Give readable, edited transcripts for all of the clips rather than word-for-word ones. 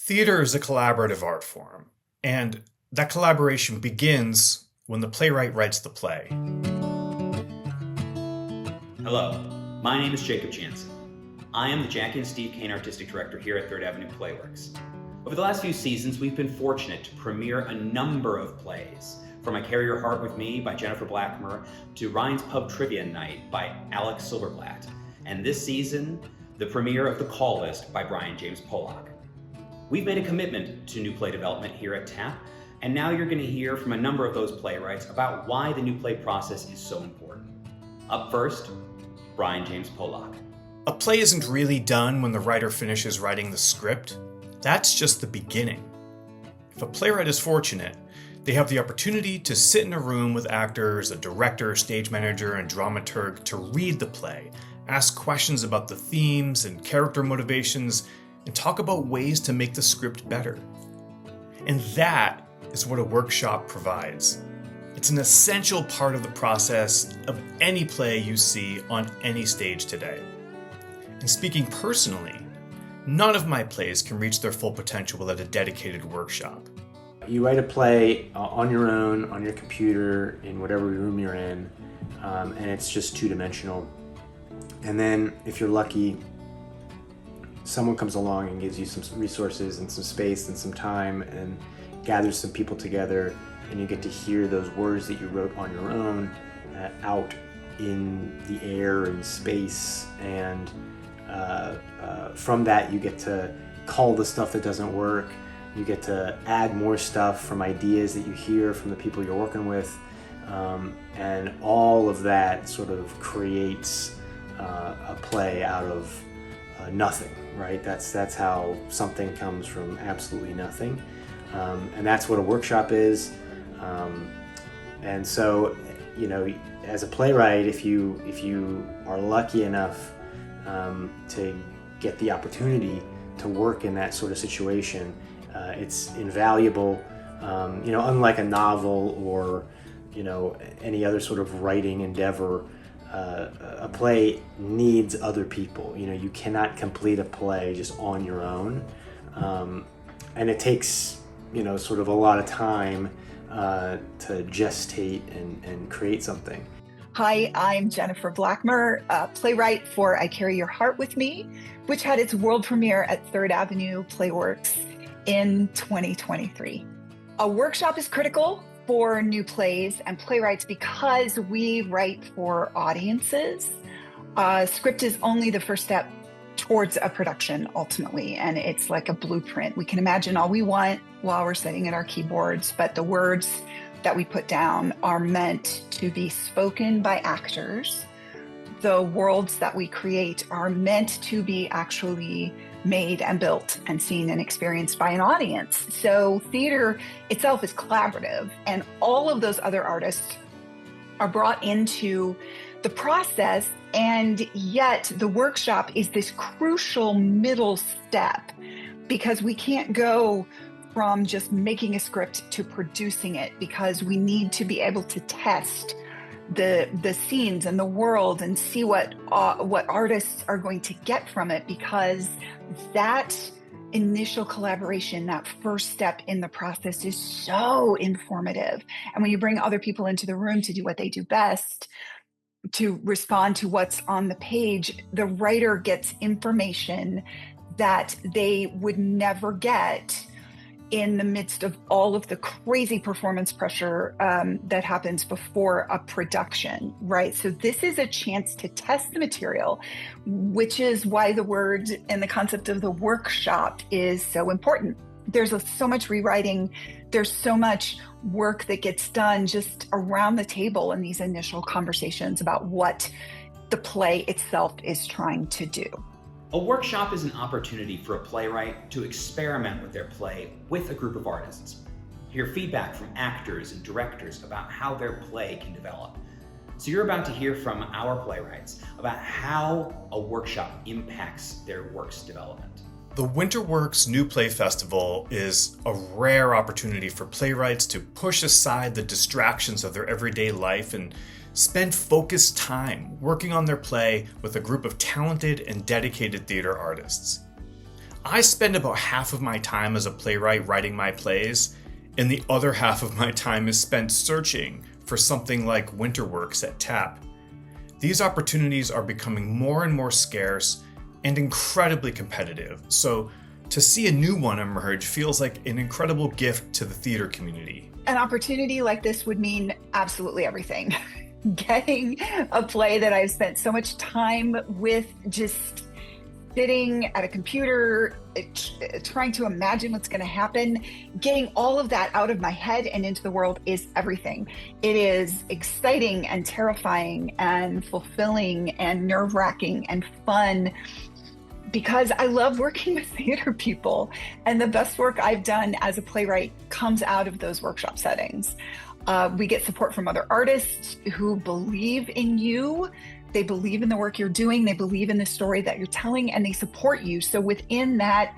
Theater is a collaborative art form, and that collaboration begins when the playwright writes the play. Hello, my name is Jacob Jansen. I am the Jackie and Steve Kane Artistic Director here at Third Avenue PlayWorks. Over the last few seasons, we've been fortunate to premiere a number of plays, from I Carry Your Heart With Me by Jennifer Blackmer to Ryan's Pub Trivia Night by Alec Silberblatt, and this season, the premiere of The Call List by Brian James Polak. We've made a commitment to new play development here at TAP, and now you're going to hear from a number of those playwrights about why the new play process is so important. Up first, Brian James Polak. A play isn't really done when the writer finishes writing the script. That's just the beginning. If a playwright is fortunate, they have the opportunity to sit in a room with actors, a director, stage manager, and dramaturg to read the play, ask questions about the themes and character motivations, and talk about ways to make the script better. And that is what a workshop provides. It's an essential part of the process of any play you see on any stage today. And speaking personally, none of my plays can reach their full potential without a dedicated workshop. You write a play on your own, on your computer, in whatever room you're in, and it's just two-dimensional. And then, if you're lucky, someone comes along and gives you some resources and some space and some time and gathers some people together, and you get to hear those words that you wrote on your own out in the air and space, and from that you get to cull the stuff that doesn't work. You get to add more stuff from ideas that you hear from the people you're working with, and all of that sort of creates a play out of nothing, right? That's how something comes from absolutely nothing, and that's what a workshop is. And so, you know, as a playwright, if you are lucky enough to get the opportunity to work in that sort of situation, it's invaluable. Unlike a novel or any other sort of writing endeavor, a play needs other people. You cannot complete a play just on your own, and it takes sort of a lot of time to gestate and create something. Hi, I'm Jennifer Blackmer, playwright for I Carry Your Heart With Me, which had its world premiere at Third Avenue PlayWorks in 2023. A workshop is critical for new plays and playwrights because we write for audiences. Script is only the first step towards a production ultimately, and it's like a blueprint. We can imagine all we want while we're sitting at our keyboards, but the words that we put down are meant to be spoken by actors. The worlds that we create are meant to be actually made and built and seen and experienced by an audience. So theater itself is collaborative, and all of those other artists are brought into the process, and yet the workshop is this crucial middle step, because we can't go from just making a script to producing it, because we need to be able to test the scenes and the world and see what artists are going to get from it, because that initial collaboration, that first step in the process, is so informative. And when you bring other people into the room to do what they do best, to respond to what's on the page, the writer gets information that they would never get in the midst of all of the crazy performance pressure that happens before a production, right? So this is a chance to test the material, which is why the word and the concept of the workshop is so important. There's so much rewriting, there's so much work that gets done just around the table in these initial conversations about what the play itself is trying to do. A workshop is an opportunity for a playwright to experiment with their play with a group of artists, hear feedback from actors and directors about how their play can develop. So you're about to hear from our playwrights about how a workshop impacts their work's development. The WinterWorks New Play Festival is a rare opportunity for playwrights to push aside the distractions of their everyday life and spend focused time working on their play with a group of talented and dedicated theater artists. I spend about half of my time as a playwright writing my plays, and the other half of my time is spent searching for something like WinterWorks at TAP. These opportunities are becoming more and more scarce and incredibly competitive, so to see a new one emerge feels like an incredible gift to the theater community. An opportunity like this would mean absolutely everything. Getting a play that I've spent so much time with, just sitting at a computer, trying to imagine what's going to happen, getting all of that out of my head and into the world is everything. It is exciting and terrifying and fulfilling and nerve-wracking and fun, because I love working with theater people, and the best work I've done as a playwright comes out of those workshop settings. We get support from other artists who believe in you. They believe in the work you're doing. They believe in the story that you're telling, and they support you. So within that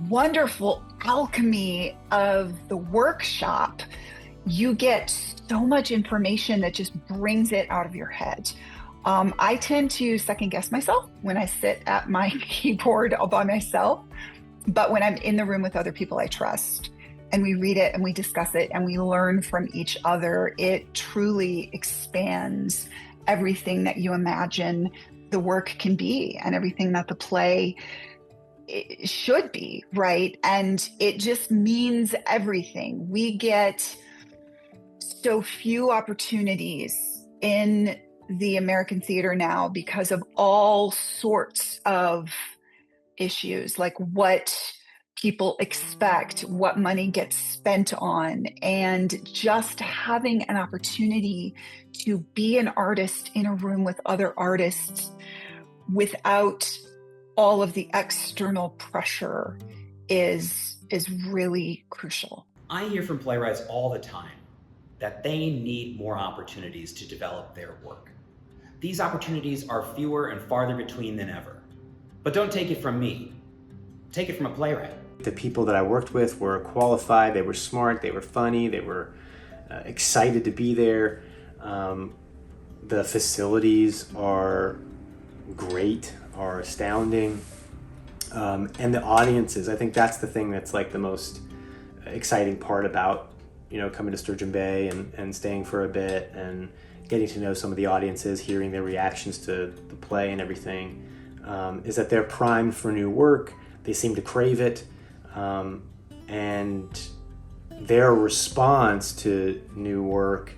wonderful alchemy of the workshop, you get so much information that just brings it out of your head. I tend to second guess myself when I sit at my keyboard all by myself, but when I'm in the room with other people I trust, and we read it and we discuss it and we learn from each other, it truly expands everything that you imagine the work can be and everything that the play should be, right? And it just means everything. We get so few opportunities in the American theater now because of all sorts of issues, like what people expect, what money gets spent on, and just having an opportunity to be an artist in a room with other artists without all of the external pressure is really crucial. I hear from playwrights all the time that they need more opportunities to develop their work. These opportunities are fewer and farther between than ever. But don't take it from me. Take it from a playwright. The people that I worked with were qualified, they were smart, they were funny, they were excited to be there. The facilities are great, are astounding. And the audiences, I think that's the thing that's like the most exciting part about, coming to Sturgeon Bay and staying for a bit and getting to know some of the audiences, hearing their reactions to the play and everything, is that they're primed for new work. They seem to crave it. And their response to new work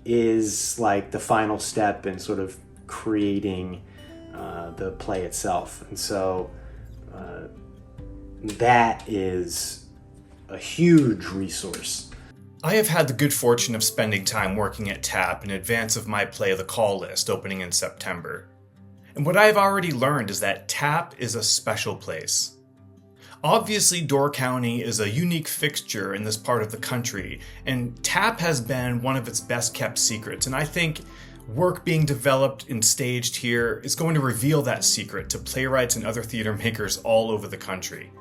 is like the final step in sort of creating the play itself. And so that is a huge resource. I have had the good fortune of spending time working at TAP in advance of my play The Call List opening in September. And what I have already learned is that TAP is a special place. Obviously, Door County is a unique fixture in this part of the country, and TAP has been one of its best kept secrets, and I think work being developed and staged here is going to reveal that secret to playwrights and other theater makers all over the country.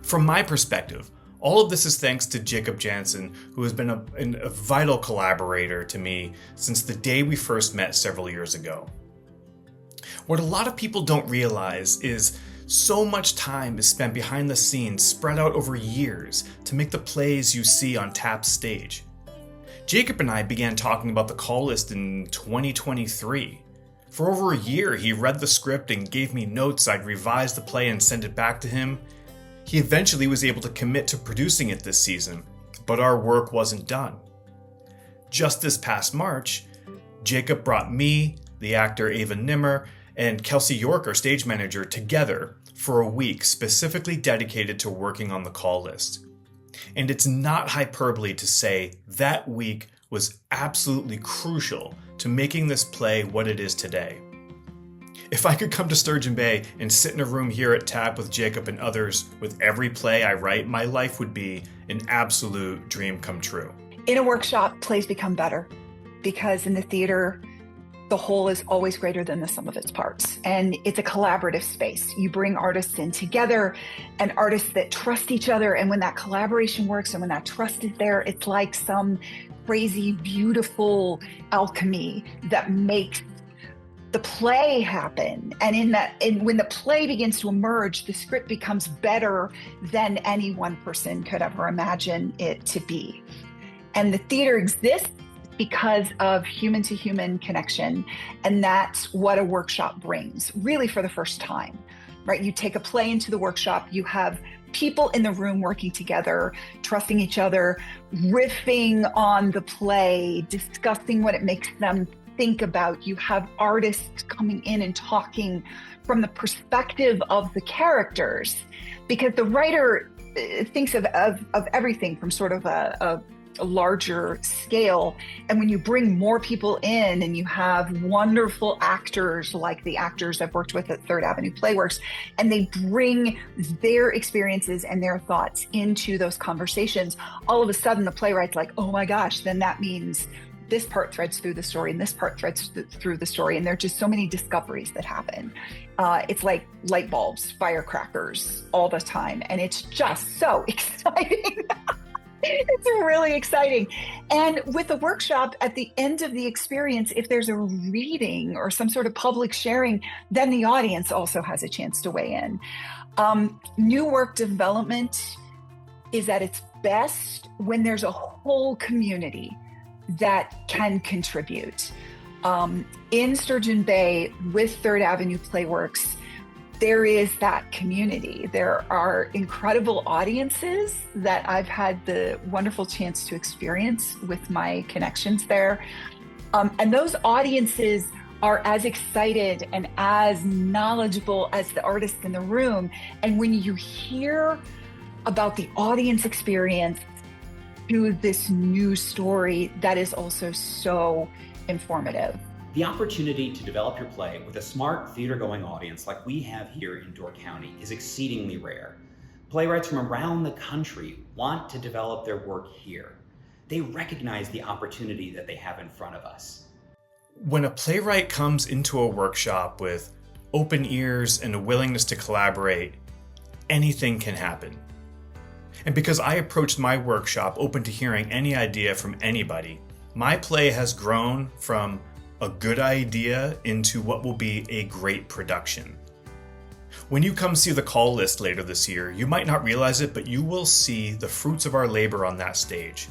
From my perspective, all of this is thanks to Jacob Jansen, who has been a vital collaborator to me since the day we first met several years ago. What a lot of people don't realize is so much time is spent behind the scenes, spread out over years, to make the plays you see on TAP's stage. Jacob and I began talking about The Call List in 2023. For over a year, he read the script and gave me notes. I'd revise the play and send it back to him. He eventually was able to commit to producing it this season, but our work wasn't done. Just this past March, Jacob brought me, the actor Ava Nimmer, and Kelsey York, our stage manager, together for a week specifically dedicated to working on The Call List. And it's not hyperbole to say that week was absolutely crucial to making this play what it is today. If I could come to Sturgeon Bay and sit in a room here at TAP with Jacob and others with every play I write, my life would be an absolute dream come true. In a workshop, plays become better because in the theater, the whole is always greater than the sum of its parts. And it's a collaborative space. You bring artists in together and artists that trust each other. And when that collaboration works and when that trust is there, it's like some crazy, beautiful alchemy that makes the play happen. And when the play begins to emerge, the script becomes better than any one person could ever imagine it to be. And the theater exists because of human to human connection. And that's what a workshop brings, really for the first time, right? You take a play into the workshop, you have people in the room working together, trusting each other, riffing on the play, discussing what it makes them think about. You have artists coming in and talking from the perspective of the characters, because the writer thinks of everything from sort of a larger scale. And when you bring more people in and you have wonderful actors like the actors I've worked with at Third Avenue PlayWorks, and they bring their experiences and their thoughts into those conversations, all of a sudden the playwright's like, oh my gosh, then that means this part threads through the story and this part threads through the story. And there are just so many discoveries that happen. It's like light bulbs, firecrackers all the time. And it's just so exciting. It's really exciting. And with the workshop, at the end of the experience, if there's a reading or some sort of public sharing, then the audience also has a chance to weigh in. New work development is at its best when there's a whole community that can contribute. In Sturgeon Bay with Third Avenue PlayWorks, there is that community. There are incredible audiences that I've had the wonderful chance to experience with my connections there. And those audiences are as excited and as knowledgeable as the artists in the room. And when you hear about the audience experience through this new story, that is also so informative. The opportunity to develop your play with a smart theater-going audience like we have here in Door County is exceedingly rare. Playwrights from around the country want to develop their work here. They recognize the opportunity that they have in front of us. When a playwright comes into a workshop with open ears and a willingness to collaborate, anything can happen. And because I approached my workshop open to hearing any idea from anybody, my play has grown from a good idea into what will be a great production. When you come see the call list later this year, you might not realize it, but you will see the fruits of our labor on that stage.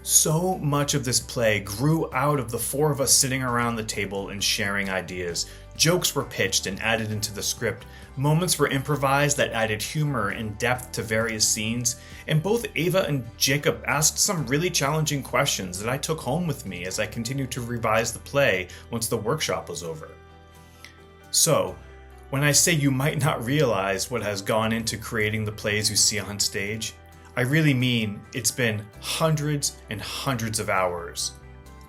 So much of this play grew out of the four of us sitting around the table and sharing ideas. Jokes were pitched and added into the script. Moments were improvised that added humor and depth to various scenes. And both Ava and Jacob asked some really challenging questions that I took home with me as I continued to revise the play once the workshop was over. So, when I say you might not realize what has gone into creating the plays you see on stage, I really mean it's been hundreds and hundreds of hours,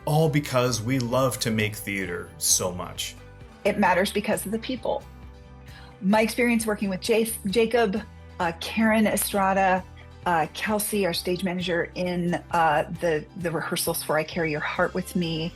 all because we love to make theater so much. It matters because of the people. My experience working with Jacob, Karen Estrada, Kelsey, our stage manager, in the rehearsals for I Carry Your Heart With Me,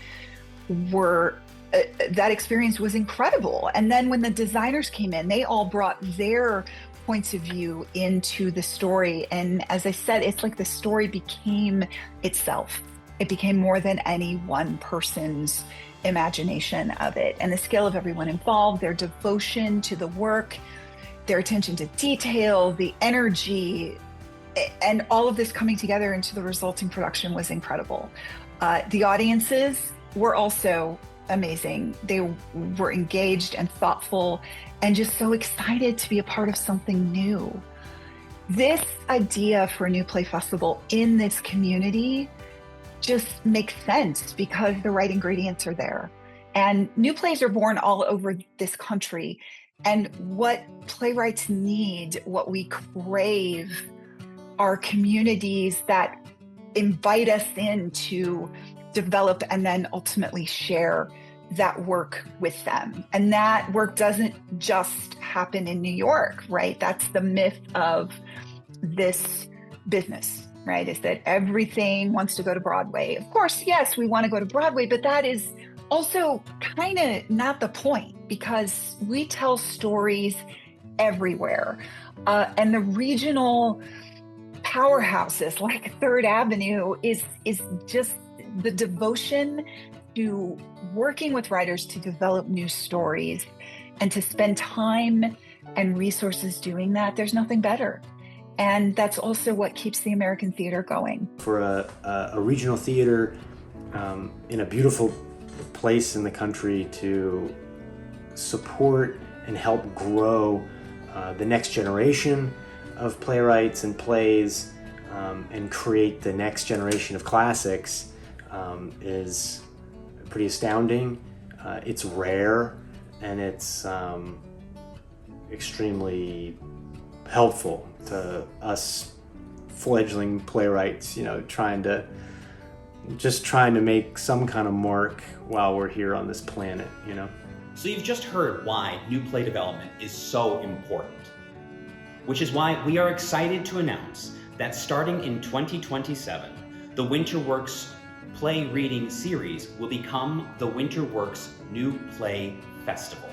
that experience was incredible. And then when the designers came in, they all brought their points of view into the story. And as I said, it's like the story became itself. It became more than any one person's imagination of it. And the skill of everyone involved, their devotion to the work, their attention to detail, the energy, and all of this coming together into the resulting production was incredible. The audiences were also amazing. They were engaged and thoughtful and just so excited to be a part of something new. This idea for a new play festival in this community just makes sense because the right ingredients are there. And new plays are born all over this country. And what playwrights need, what we crave, are communities that invite us in to develop and then ultimately share that work with them. And that work doesn't just happen in New York, right? That's the myth of this business, right? Is that everything wants to go to Broadway. Of course, yes, we want to go to Broadway, but that is also kind of not the point, because we tell stories everywhere. And the regional powerhouses like Third Avenue is just the devotion to working with writers to develop new stories and to spend time and resources doing that, there's nothing better. And that's also what keeps the American theater going. For a regional theater in a beautiful place in the country to support and help grow the next generation of playwrights and plays and create the next generation of classics is pretty astounding. It's rare and it's extremely helpful to us fledgling playwrights, trying to make some kind of mark while we're here on this planet, So you've just heard why new play development is so important, which is why we are excited to announce that starting in 2027, the WinterWorks play reading series will become the WinterWorks New Play Festival.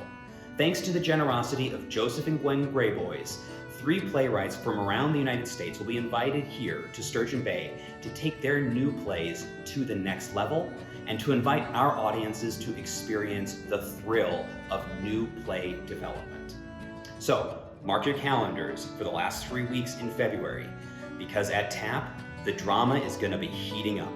Thanks to the generosity of Joseph and Gwen Grayboys, 3 playwrights from around the United States will be invited here to Sturgeon Bay to take their new plays to the next level and to invite our audiences to experience the thrill of new play development. So, mark your calendars for the last 3 weeks in February, because at TAP, the drama is going to be heating up.